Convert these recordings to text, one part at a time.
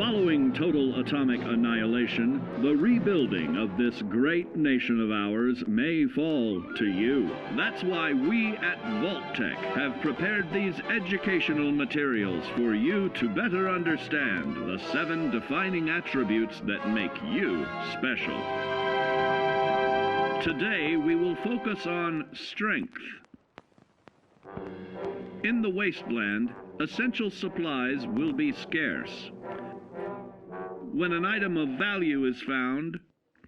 Following total atomic annihilation, the rebuilding of this great nation of ours may fall to you. That's why we at Vault-Tec have prepared these educational materials for you to better understand the 7 defining attributes that make you special. Today, we will focus on strength. In the wasteland, essential supplies will be scarce. When an item of value is found,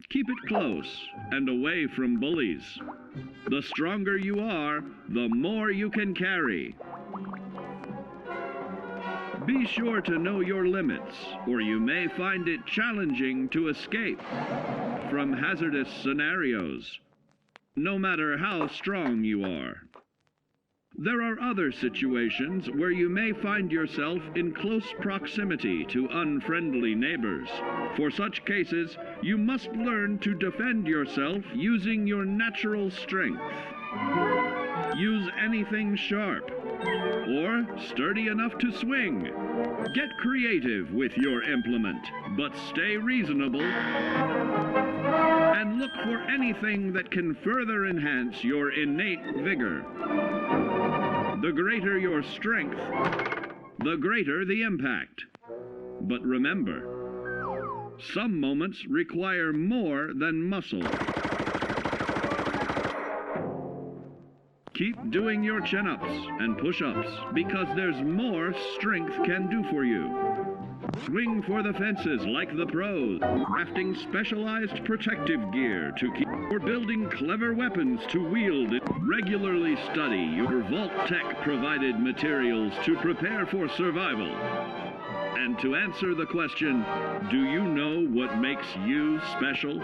keep it close and away from bullies. The stronger you are, the more you can carry. Be sure to know your limits, or you may find it challenging to escape from hazardous scenarios, no matter how strong you are. There are other situations where you may find yourself in close proximity to unfriendly neighbors. For such cases, you must learn to defend yourself using your natural strength. Use anything sharp or sturdy enough to swing. Get creative with your implement, but stay reasonable. And look for anything that can further enhance your innate vigor. The greater your strength, the greater the impact. But remember, some moments require more than muscle. Keep doing your chin-ups and push-ups because there's more strength can do for you. Swing for the fences like the pros, crafting specialized protective gear to keep, or building clever weapons to wield. Regularly study your Vault-Tec provided materials to prepare for survival. And to answer the question, do you know what makes you special?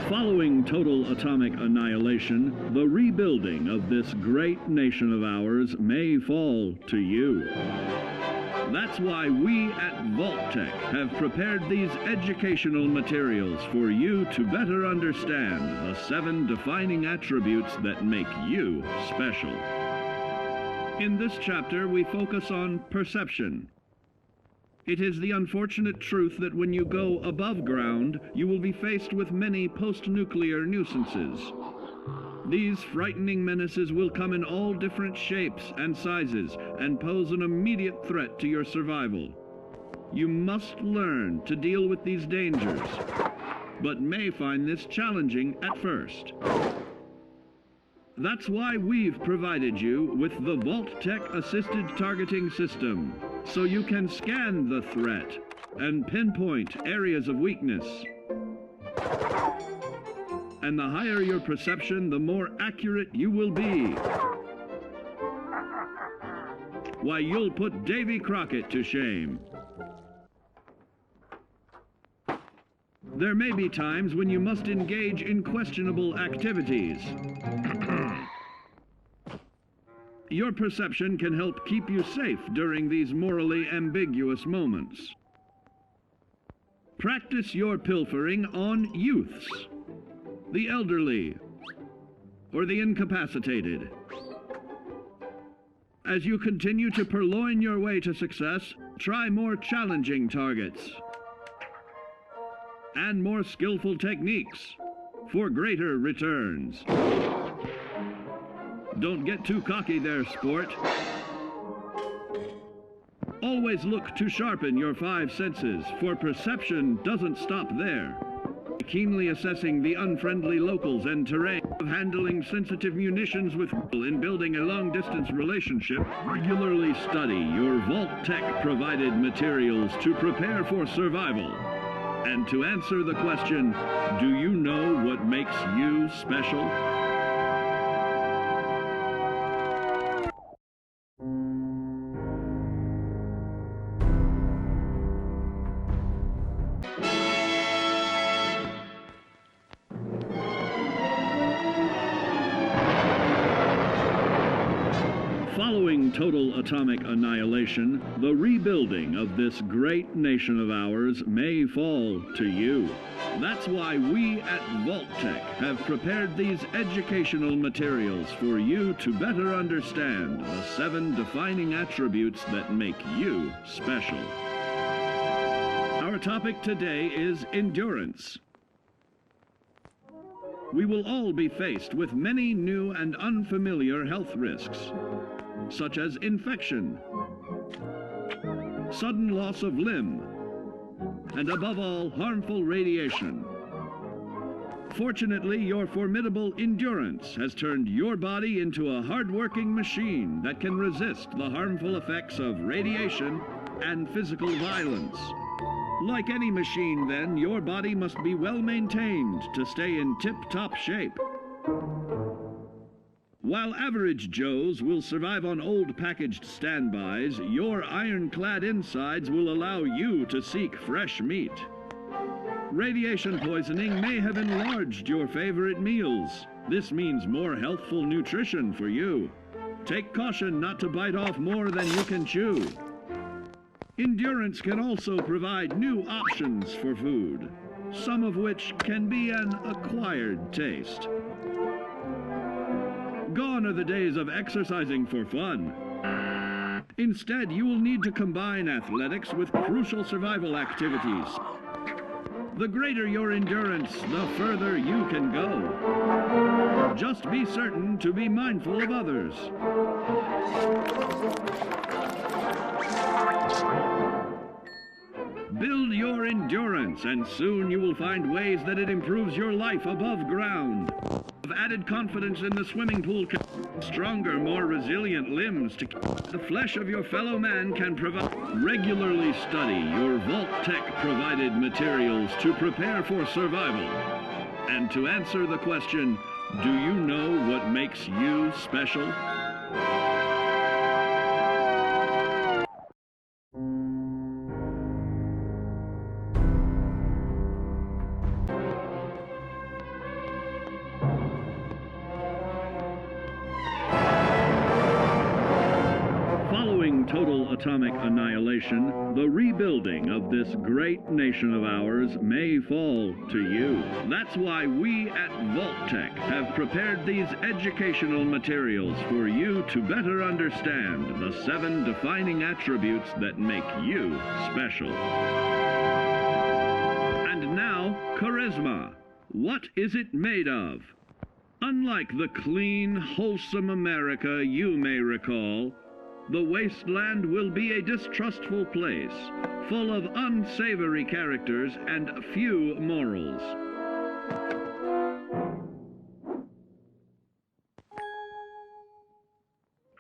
Following total atomic annihilation, the rebuilding of this great nation of ours may fall to you. That's why we at Vault-Tec have prepared these educational materials for you to better understand the 7 defining attributes that make you special. In this chapter, we focus on perception. It is the unfortunate truth that when you go above ground, you will be faced with many post-nuclear nuisances. These frightening menaces will come in all different shapes and sizes and pose an immediate threat to your survival. You must learn to deal with these dangers, but may find this challenging at first. That's why we've provided you with the Vault-Tec Assisted Targeting System, so you can scan the threat and pinpoint areas of weakness. And the higher your perception, the more accurate you will be. Why, you'll put Davy Crockett to shame. There may be times when you must engage in questionable activities. Your perception can help keep you safe during these morally ambiguous moments. Practice your pilfering on youths, the elderly, or the incapacitated. As you continue to purloin your way to success, try more challenging targets and more skillful techniques for greater returns. Don't get too cocky there, sport. Always look to sharpen your 5 senses, for perception doesn't stop there. Keenly assessing the unfriendly locals and terrain, of handling sensitive munitions with people in building a long-distance relationship. Regularly study your Vault-Tec provided materials to prepare for survival. And to answer the question, do you know what makes you special? Following Following total atomic annihilation, the rebuilding of this great nation of ours may fall to you. That's why we at Vault-Tec have prepared these educational materials for you to better understand the 7 defining attributes that make you special. Our topic today is endurance. We will all be faced with many new and unfamiliar health risks, such as infection, sudden loss of limb, and above all, harmful radiation. Fortunately, your formidable endurance has turned your body into a hard-working machine that can resist the harmful effects of radiation and physical violence. Like any machine, then, your body must be well maintained to stay in tip-top shape. While average Joes will survive on old packaged standbys, your ironclad insides will allow you to seek fresh meat. Radiation poisoning may have enlarged your favorite meals. This means more healthful nutrition for you. Take caution not to bite off more than you can chew. Endurance can also provide new options for food, some of which can be an acquired taste. Gone are the days of exercising for fun. Instead, you will need to combine athletics with crucial survival activities. The greater your endurance, the further you can go. Just be certain to be mindful of others. Build your endurance, and soon you will find ways that it improves your life above ground. Have added confidence in the swimming pool, stronger, more resilient limbs to the flesh of your fellow man can provide. Regularly study your Vault-Tec provided materials to prepare for survival. And to answer the question, do you know what makes you special? Total atomic annihilation, the rebuilding of this great nation of ours may fall to you. That's why we at Vault-Tec have prepared these educational materials for you to better understand the 7 defining attributes that make you special. And now, charisma. What is it made of? Unlike the clean, wholesome America you may recall, the wasteland will be a distrustful place, full of unsavory characters and few morals.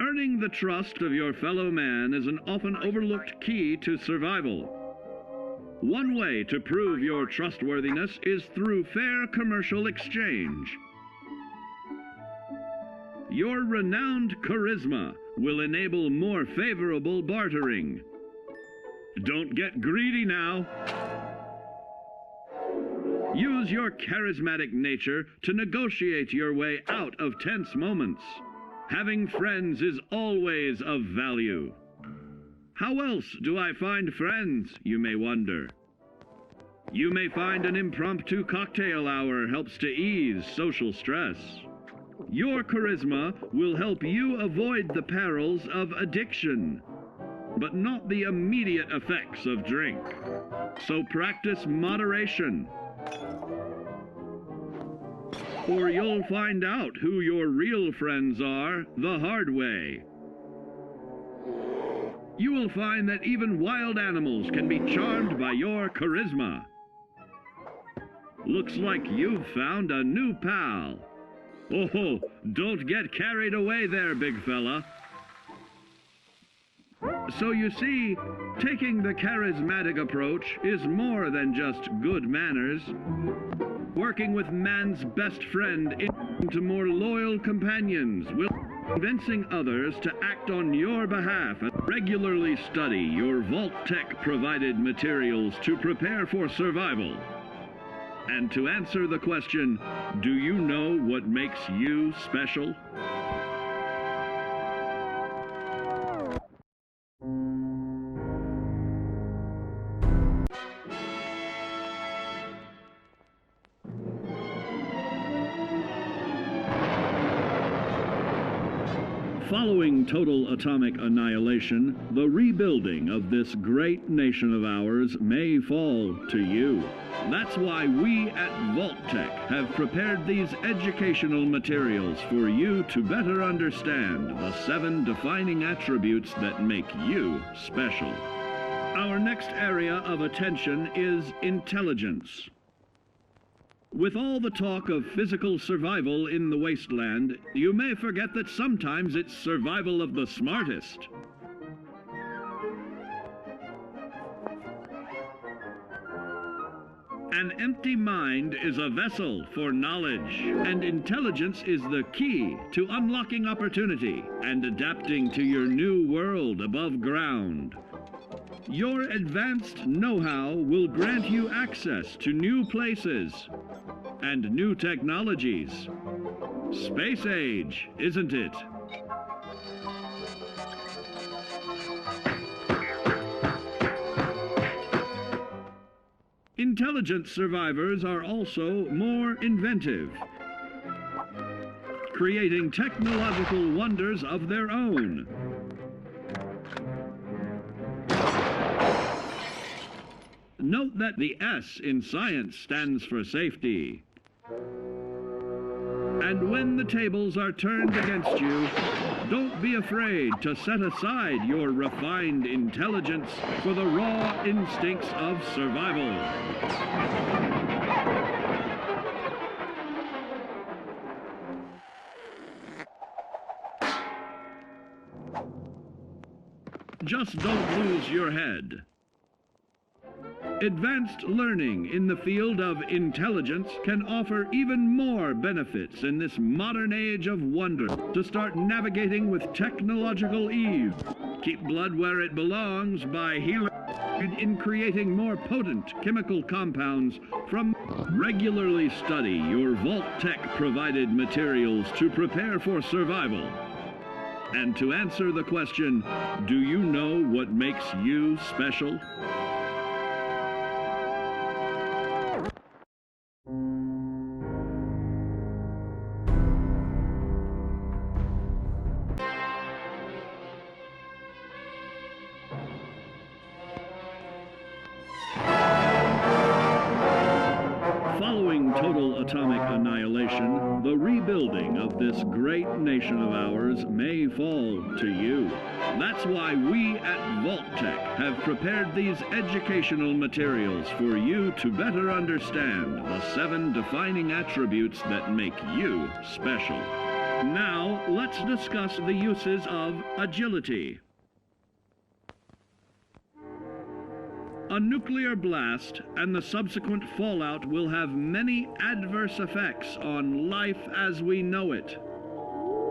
Earning the trust of your fellow man is an often overlooked key to survival. One way to prove your trustworthiness is through fair commercial exchange. Your renowned charisma will enable more favorable bartering. Don't get greedy now. Use your charismatic nature to negotiate your way out of tense moments. Having friends is always of value. How else do I find friends, you may wonder? You may find an impromptu cocktail hour helps to ease social stress. Your charisma will help you avoid the perils of addiction, but not the immediate effects of drink. So practice moderation, or you'll find out who your real friends are the hard way. You will find that even wild animals can be charmed by your charisma. Looks like you've found a new pal. Oh, don't get carried away there, big fella. So you see, taking the charismatic approach is more than just good manners. Working with man's best friend into more loyal companions will convincing others to act on your behalf. Regularly study your Vault-Tec provided materials to prepare for survival. And to answer the question, do you know what makes you special? Following total atomic annihilation, the rebuilding of this great nation of ours may fall to you. That's why we at Vault-Tec have prepared these educational materials for you to better understand the 7 defining attributes that make you special. Our next area of attention is intelligence. With all the talk of physical survival in the wasteland, you may forget that sometimes it's survival of the smartest. An empty mind is a vessel for knowledge, and intelligence is the key to unlocking opportunity and adapting to your new world above ground. Your advanced know-how will grant you access to new places and new technologies. Space age, isn't it? Intelligent survivors are also more inventive, creating technological wonders of their own. Note that the S in science stands for safety. And when the tables are turned against you, don't be afraid to set aside your refined intelligence for the raw instincts of survival. Just don't lose your head. Advanced learning in the field of intelligence can offer even more benefits in this modern age of wonder. To start navigating with technological ease, keep blood where it belongs by healing in creating more potent chemical compounds from. Regularly study your Vault-Tec provided materials to prepare for survival. And to answer the question, do you know what makes you special? Following total atomic annihilation, the rebuilding of this great nation of ours may fall to you. That's why we at Vault-Tec have prepared these educational materials for you to better understand the 7 defining attributes that make you special. Now, let's discuss the uses of agility. A nuclear blast and the subsequent fallout will have many adverse effects on life as we know it.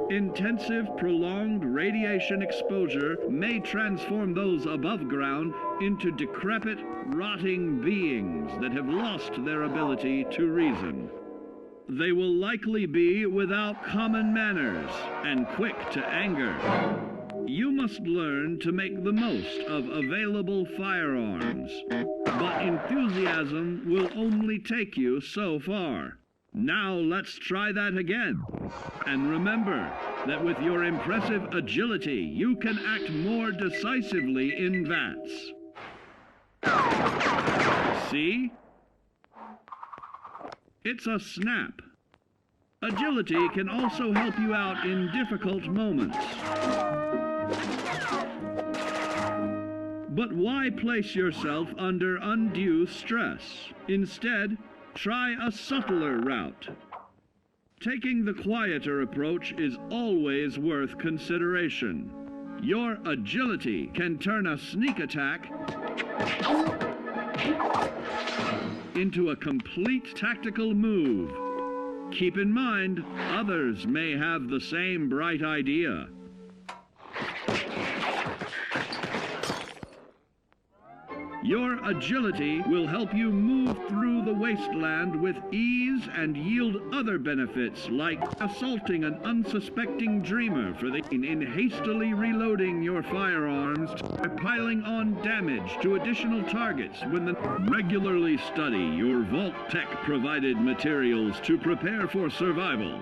Intensive, prolonged radiation exposure may transform those above ground into decrepit, rotting beings that have lost their ability to reason. They will likely be without common manners and quick to anger. You must learn to make the most of available firearms, but enthusiasm will only take you so far. Now let's try that again. And remember that with your impressive agility, you can act more decisively in VATS. See? It's a snap. Agility can also help you out in difficult moments. But why place yourself under undue stress? Instead, try a subtler route. Taking the quieter approach is always worth consideration. Your agility can turn a sneak attack into a complete tactical move. Keep in mind, others may have the same bright idea. Your agility will help you move through the wasteland with ease and yield other benefits like assaulting an unsuspecting dreamer in hastily reloading your firearms by piling on damage to additional targets when regularly study your Vault-Tec provided materials to prepare for survival.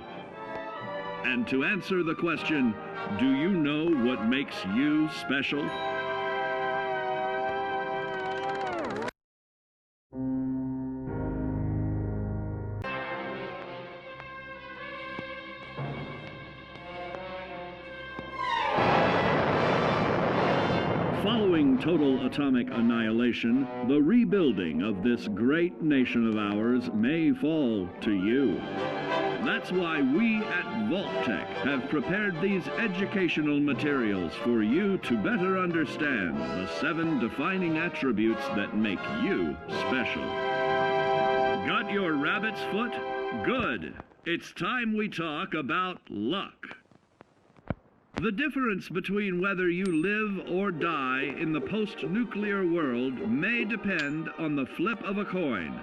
And to answer the question, do you know what makes you special? Following total atomic annihilation, the rebuilding of this great nation of ours may fall to you. That's why we at Vault-Tec have prepared these educational materials for you to better understand the 7 defining attributes that make you special. Got your rabbit's foot? Good. It's time we talk about luck. The difference between whether you live or die in the post-nuclear world may depend on the flip of a coin.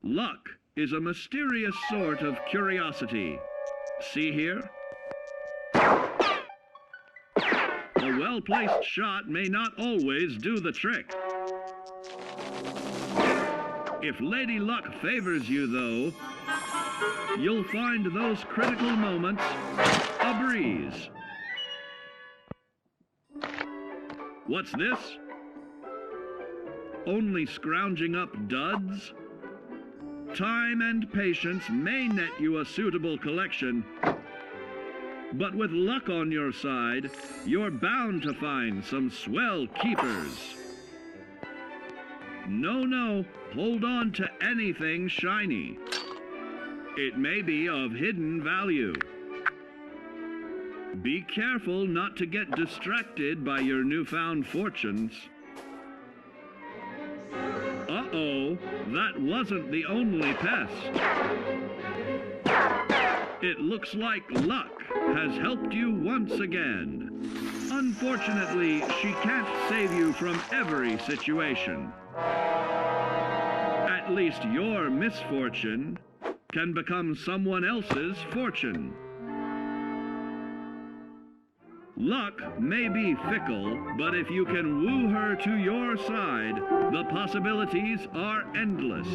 Luck is a mysterious sort of curiosity. See here? A well-placed shot may not always do the trick. If Lady Luck favors you, though, you'll find those critical moments a breeze. What's this? Only scrounging up duds? Time and patience may net you a suitable collection, but with luck on your side, you're bound to find some swell keepers. No, hold on to anything shiny. It may be of hidden value. Be careful not to get distracted by your newfound fortunes. Uh-oh, that wasn't the only pest. It looks like luck has helped you once again. Unfortunately, she can't save you from every situation. At least your misfortune can become someone else's fortune. Luck may be fickle, but if you can woo her to your side, the possibilities are endless.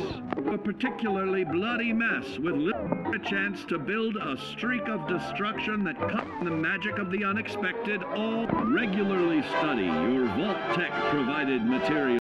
A particularly bloody mess with little chance to build a streak of destruction that cuts the magic of the unexpected. All regularly study your Vault-Tec provided material.